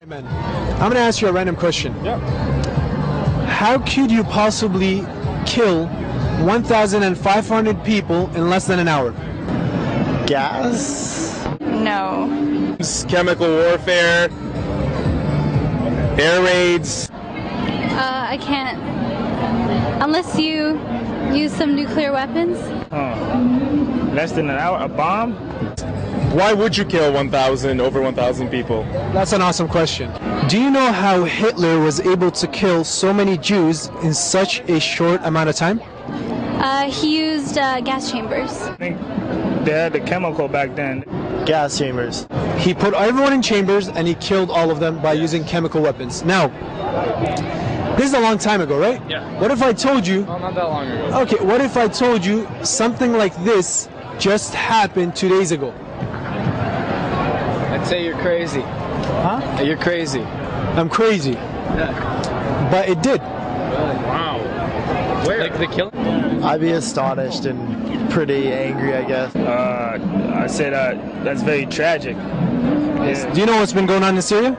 Man, I'm gonna ask you a random question. Yeah. How could you possibly kill 1,500 people in less than an hour? Gas? No. Chemical warfare, air raids. I can't. Unless you use some nuclear weapons. Less than an hour? A bomb? Why would you kill over 1,000 people? That's an awesome question. Do you know how Hitler was able to kill so many Jews in such a short amount of time? He used gas chambers. I think they had the chemical back then. Gas chambers. He put everyone in chambers and he killed all of them by using chemical weapons. Now, this is a long time ago, right? Yeah. What if I told you... Well, not that long ago. Okay, what if I told you something like this just happened 2 days ago? I'd say you're crazy. Huh? You're crazy. I'm crazy. Yeah. But it did. Wow. Where? Like the killing? I'd be astonished and pretty angry, I guess. I said that's very tragic. Yeah. Do you know what's been going on in Syria?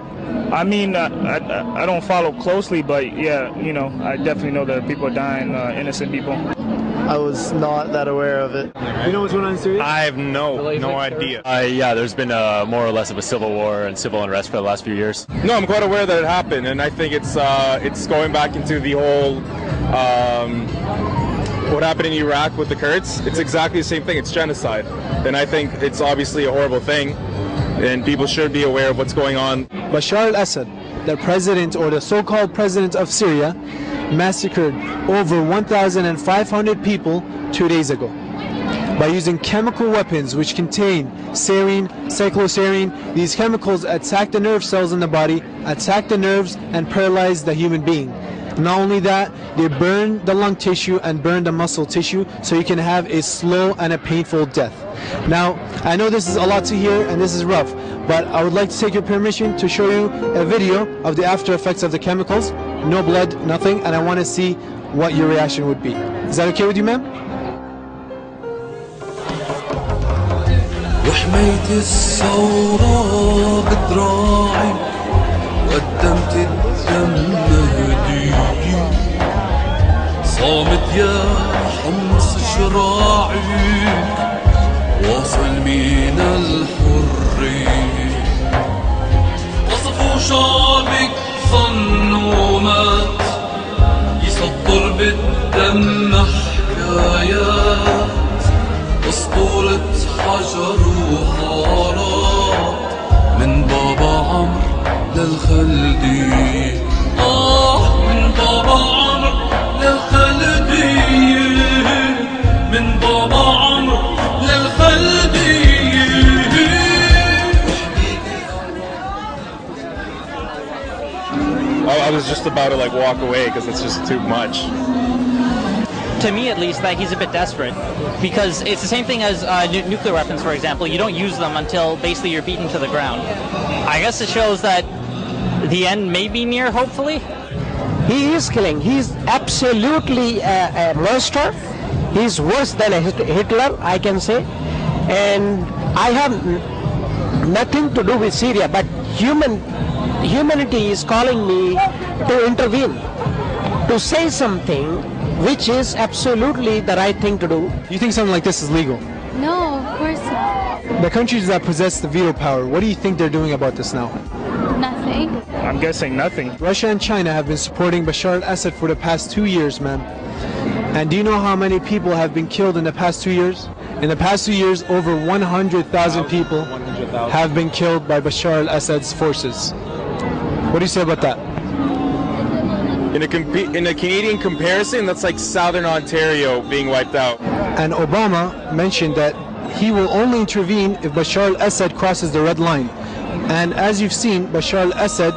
I mean, I don't follow closely, but yeah, you know, I definitely know that people are dying, innocent people. I was not that aware of it. You know what's going on in Syria? I have no idea. Yeah, there's been more or less of a civil war and civil unrest for the last few years. No, I'm quite aware that it happened, and I think it's going back into the whole what happened in Iraq with the Kurds. It's exactly the same thing. It's genocide, and I think it's obviously a horrible thing, and people should be aware of what's going on. Bashar al-Assad, the president or the so-called president of Syria, massacred over 1,500 people 2 days ago by using chemical weapons which contain sarin, cyclosarin. These chemicals attack the nerve cells in the body, attack the nerves, and paralyze the human being. Not only that, they burn the lung tissue and burn the muscle tissue, so you can have a slow and a painful death. Now, I know this is a lot to hear and this is rough, but I would like to take your permission to show you a video of the after effects of the chemicals. No blood, nothing, and I want to see what your reaction would be. Is that okay with you, ma'am? وحميت الثورة بدراعي قدمت الدم هدية صامت يا حمص شراعي واصل من الحرية وصفوا شعبك ظنوا مات يسطر بالدم حكايات أسطورة حجر وحارات من بابا عمرو للخلدية من بابا عمرو للخلدية من بابا عمرو للخلدية. I was just about to walk away because it's just too much. To me, at least, that he's a bit desperate, because it's the same thing as nuclear weapons, for example. You don't use them until basically you're beaten to the ground. I guess it shows that the end may be near, hopefully. He is killing. He's absolutely a monster. He's worse than a Hitler, I can say. And I have nothing to do with Syria, but humanity is calling me to intervene, to say something which is absolutely the right thing to do. You think something like this is legal? No, of course not. The countries that possess the veto power, what do you think they're doing about this now? Nothing. I'm guessing nothing. Russia and China have been supporting Bashar al-Assad for the past 2 years, ma'am. And do you know how many people have been killed in the past 2 years? In the past 2 years, over 100,000 people have been killed by Bashar al-Assad's forces. What do you say about that? In a Canadian comparison, that's like Southern Ontario being wiped out. And Obama mentioned that he will only intervene if Bashar al-Assad crosses the red line. And as you've seen, Bashar al-Assad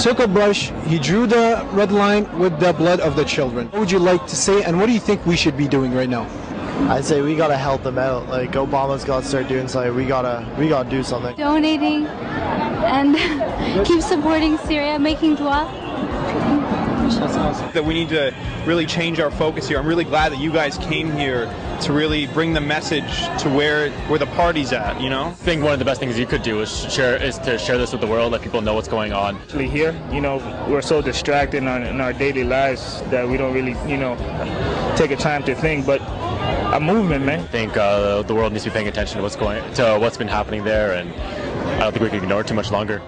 took a brush, he drew the red line with the blood of the children. What would you like to say, and what do you think we should be doing right now? I'd say we gotta help them out. Like, Obama's gotta start doing something. We gotta do something. Donating and keep supporting Syria, making dua. change. That we need to really change our focus here. I'm really glad that you guys came here to really bring the message to where the party's at, you know? I think one of the best things you could do is to share this with the world, let people know what's going on. Actually here, you know, we're so distracted in our daily lives that we don't really, you know, take a time to think, but a movement, man. I think the world needs to be paying attention to what's been happening there, and I don't think we can ignore it too much longer.